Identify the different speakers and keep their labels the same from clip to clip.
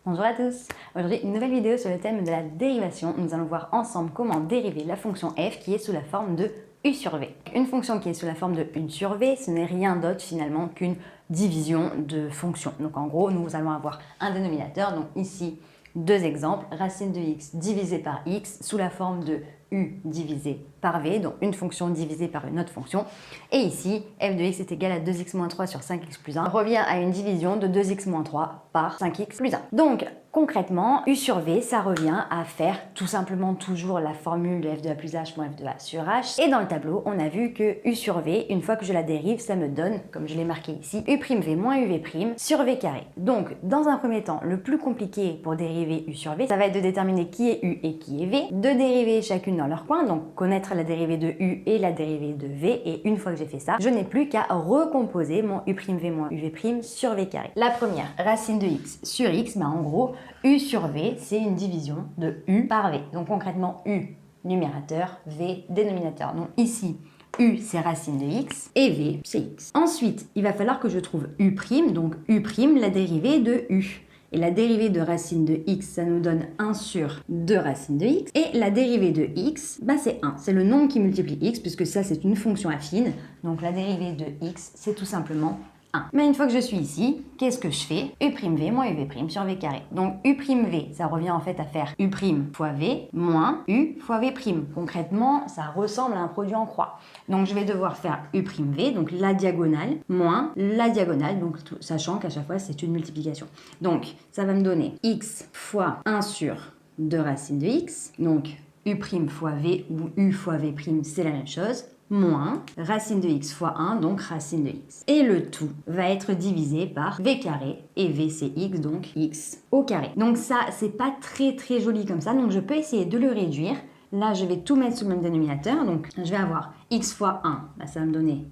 Speaker 1: Bonjour à tous. Aujourd'hui, une nouvelle vidéo sur le thème de la dérivation. Nous allons voir ensemble comment dériver la fonction f qui est sous la forme de u sur v. Une fonction qui est sous la forme de u sur v, ce n'est rien d'autre finalement qu'une division de fonction. Donc en gros, nous allons avoir un dénominateur. Donc ici, deux exemples. Racine de x divisé par x sous la forme de u divisé par v, donc une fonction divisée par une autre fonction. Et ici, f de x est égal à 2x-3 sur 5x plus 1 revient à une division de 2x-3 par 5x plus 1. Donc, concrètement, u sur v, ça revient à faire tout simplement toujours la formule de f de a plus h moins f de a sur h. Et dans le tableau, on a vu que u sur v, une fois que je la dérive, ça me donne, comme je l'ai marqué ici, u'v moins uv' sur v carré. Donc, dans un premier temps, le plus compliqué pour dériver u sur v, ça va être de déterminer qui est u et qui est v, de dériver chacune dans leur coin, donc connaître la dérivée de u et la dérivée de v, et une fois que j'ai fait ça, je n'ai plus qu'à recomposer mon u'v moins uv' sur v carré. La première, racine de x sur x, bah en gros, u sur v, c'est une division de u par v. Donc concrètement, u numérateur, v dénominateur. Donc ici, u c'est racine de x et v c'est x. Ensuite, il va falloir que je trouve u', donc u', la dérivée de u. Et la dérivée de racine de x, ça nous donne 1 sur 2 racine de x. Et la dérivée de x, bah c'est 1. C'est le nombre qui multiplie x, puisque ça, c'est une fonction affine. Donc la dérivée de x, c'est tout simplement 1. Mais une fois que je suis ici, qu'est-ce que je fais? u'v moins uv' sur v carré. Donc u'v, ça revient en fait à faire u' fois v moins u fois v'. Concrètement, ça ressemble à un produit en croix. Donc je vais devoir faire u'v, donc la diagonale, moins la diagonale, donc sachant qu'à chaque fois c'est une multiplication. Donc ça va me donner x fois 1 sur 2 racine de x, donc u' fois v ou u fois v', c'est la même chose, moins racine de x fois 1, donc racine de x. Et le tout va être divisé par v carré, et v c'est x, donc x au carré. Donc ça, c'est pas très joli comme ça, donc je peux essayer de le réduire. Là, je vais tout mettre sous le même dénominateur, donc je vais avoir x fois 1, bah, ça va me donner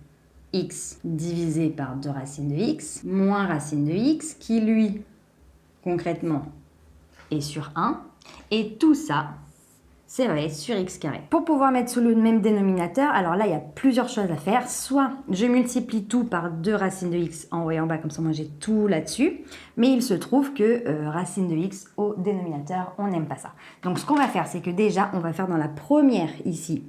Speaker 1: x divisé par 2 racines de x, moins racine de x, qui lui, concrètement, est sur 1, et tout ça, ça va être sur x carré. Pour pouvoir mettre sous le même dénominateur, alors là, il y a plusieurs choses à faire. Soit je multiplie tout par 2 racines de x en haut et en bas, comme ça, moi, j'ai tout là-dessus. Mais il se trouve que racine de x au dénominateur, on n'aime pas ça. Donc, ce qu'on va faire, c'est que déjà, on va faire dans la première ici,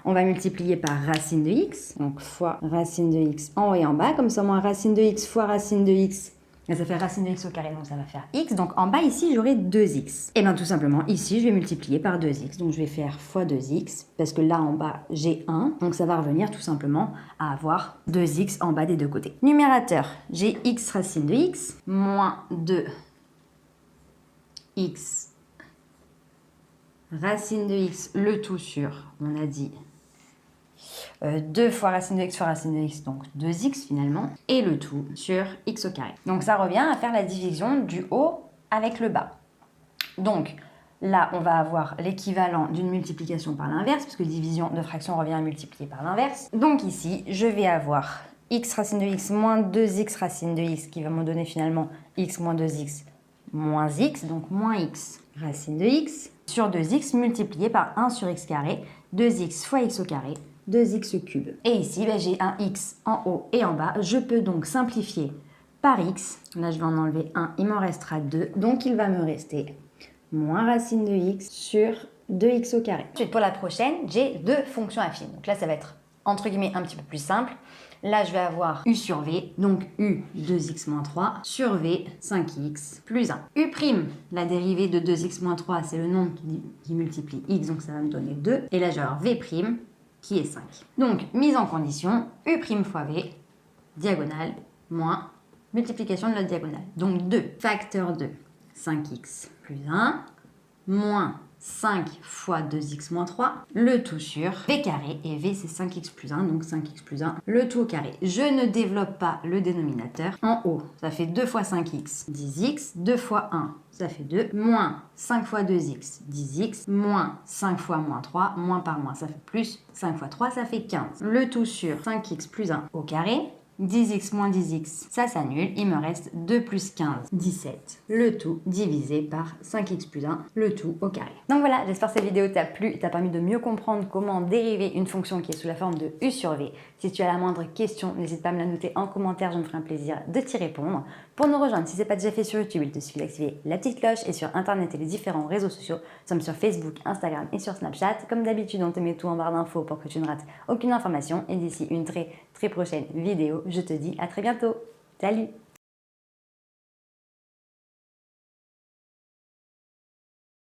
Speaker 1: on va multiplier par racine de x, donc fois racine de x en haut et en bas. Comme ça, moi, racine de x fois racine de x, ça fait racine de x au carré, donc ça va faire x. Donc en bas, ici, j'aurai 2x. Et bien tout simplement, ici, je vais multiplier par 2x. Donc je vais faire fois 2x, parce que là, en bas, j'ai 1. Donc ça va revenir tout simplement à avoir 2x en bas des deux côtés. Numérateur, j'ai x racine de x, moins 2x racine de x, le tout sur, on a dit, 2 fois racine de x, donc 2x finalement, et le tout sur x au carré. Donc ça revient à faire la division du haut avec le bas. Donc là, on va avoir l'équivalent d'une multiplication par l'inverse, parce que division de fraction revient à multiplier par l'inverse. Donc ici, je vais avoir x racine de x moins 2x racine de x, qui va me donner finalement x moins 2x moins x, donc moins x racine de x, sur 2x multiplié par 1 sur x carré, 2x fois x au carré, 2x cube. Et ici, ben, j'ai un x en haut et en bas. Je peux donc simplifier par x. Là, je vais en enlever 1, il m'en restera 2. Donc, il va me rester moins racine de x sur 2x au carré. Ensuite, pour la prochaine, j'ai deux fonctions affines. Donc là, ça va être, entre guillemets, un petit peu plus simple. Là, je vais avoir u sur v, donc u 2x moins 3, sur v 5x plus 1. U', la dérivée de 2x moins 3, c'est le nombre qui multiplie x, donc ça va me donner 2. Et là, je vais avoir v', qui est 5. Donc, mise en condition, u' fois v, diagonale, moins multiplication de la diagonale. Donc 2, facteur de 5x plus 1, moins 5 fois 2x moins 3, le tout sur v carré, et v c'est 5x plus 1, donc 5x plus 1, le tout au carré. Je ne développe pas le dénominateur. En haut, ça fait 2 fois 5x, 10x, 2 fois 1, ça fait 2, moins 5 fois 2x, 10x, moins 5 fois moins 3, moins par moins, ça fait plus, 5 fois 3, ça fait 15. Le tout sur 5x plus 1 au carré, 10x moins 10x, ça s'annule, il me reste 2 plus 15, 17. Le tout divisé par 5x plus 1, le tout au carré. Donc voilà, j'espère que cette vidéo t'a plu, t'a permis de mieux comprendre comment dériver une fonction qui est sous la forme de u sur v. Si tu as la moindre question, n'hésite pas à me la noter en commentaire, je me ferai un plaisir de t'y répondre. Pour nous rejoindre, si ce n'est pas déjà fait sur YouTube, il te suffit d'activer la petite cloche et sur Internet et les différents réseaux sociaux. Nous sommes sur Facebook, Instagram et sur Snapchat. Comme d'habitude, on te met tout en barre d'infos pour que tu ne rates aucune information. Et d'ici une très prochaine vidéo, je te dis à très bientôt. Salut!